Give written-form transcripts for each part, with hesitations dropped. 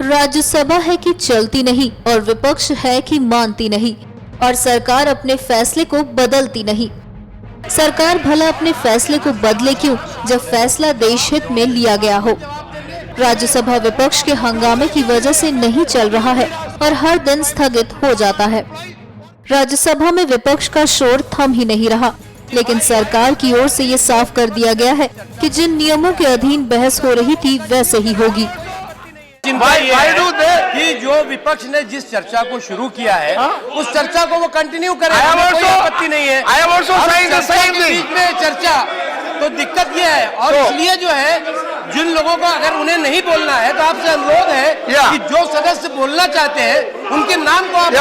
राज्यसभा है कि चलती नहीं और विपक्ष है कि मानती नहीं और सरकार अपने फैसले को बदलती नहीं। सरकार भला अपने फैसले को बदले क्यों जब फैसला देश हित में लिया गया हो। राज्यसभा विपक्ष के हंगामे की वजह से नहीं चल रहा है और हर दिन स्थगित हो जाता है। राज्यसभा में विपक्ष का शोर थम ही नहीं रहा, लेकिन सरकार की ओर से ये साफ कर दिया गया है कि जिन नियमों के अधीन बहस हो रही थी वैसे ही होगी। कि जो विपक्ष ने जिस चर्चा को शुरू किया है उस चर्चा को वो कंटिन्यू करें, कोई आपत्ति नहीं है। बीच में चर्चा तो दिक्कत ये है और इसलिए जो है जिन लोगों को अगर उन्हें नहीं बोलना है तो आपसे अनुरोध है कि जो सदस्य बोलना चाहते हैं उनके नाम को आप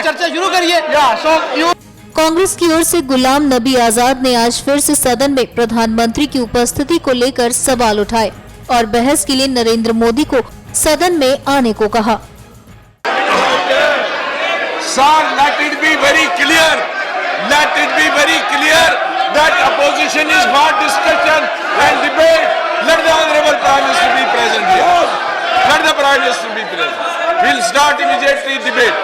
चर्चा शुरू करिए। कांग्रेस की ओर से गुलाम नबी आजाद ने आज फिर से सदन में प्रधानमंत्री की उपस्थिति को लेकर सवाल उठाए और बहस के लिए नरेंद्र मोदी को सदन में आने को कहा। Sir, let it be very clear that opposition is not discussion and debate. Let the honorable Prime Minister be present here. Let the Prime Minister be present. We'll start immediately debate.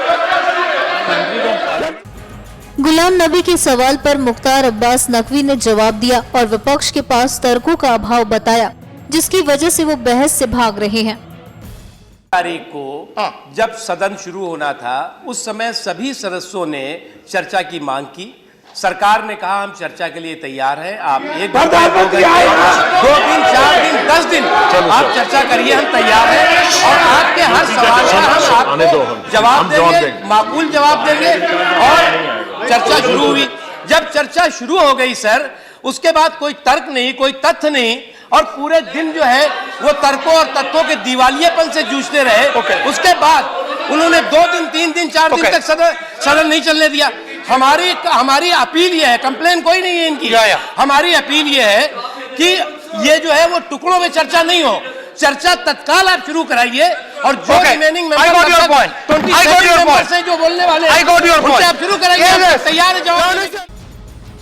Ghulam Nabi के सवाल पर मुख्तार अब्बास नकवी ने जवाब दिया और विपक्ष के पास तर्कों का अभाव बताया, जिसकी वजह से वो बहस से भाग रहे हैं। तारीख को जब सदन शुरू होना था उस समय सभी सदस्यों ने चर्चा की मांग की। सरकार ने कहा हम चर्चा के लिए तैयार हैं, आप 1 घंटे 2 घंटे 2 दिन 4 दिन 10 दिन आप चर्चा करिए, हम तैयार हैं और आपके हर सवाल का हम आपको जवाब देंगे, माकूल जवाब देंगे। और चर्चा शुरू हुई। जब चर्चा शुरू हो गई सर, उसके बाद कोई तर्क नहीं, कोई तथ्य नहीं और पूरे दिन जो है वो तर्कों और तथ्यों के दिवालियेपन से जूझते रहे। उसके बाद उन्होंने 2 दिन 3 दिन 4 दिन तक सदन नहीं चलने दिया। हमारी अपील ये है, कंप्लेन कोई नहीं है इनकी, हमारी अपील ये है कि ये जो है वो टुकड़ों में चर्चा नहीं हो, चर्चा तत्काल आप शुरू कराइए और जो रिमेनिंग मेंबर्स हैं जो बोलने वाले उनसे आप शुरू कराइए। तैयार है जवाब।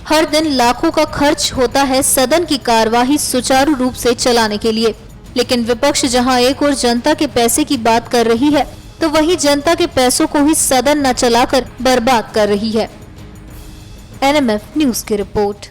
हर दिन लाखों का खर्च होता है सदन की कार्यवाही सुचारू रूप से चलाने के लिए, लेकिन विपक्ष जहां एक और जनता के पैसे की बात कर रही है तो वहीं जनता के पैसों को ही सदन न चलाकर बर्बाद कर रही है। NMF न्यूज की रिपोर्ट।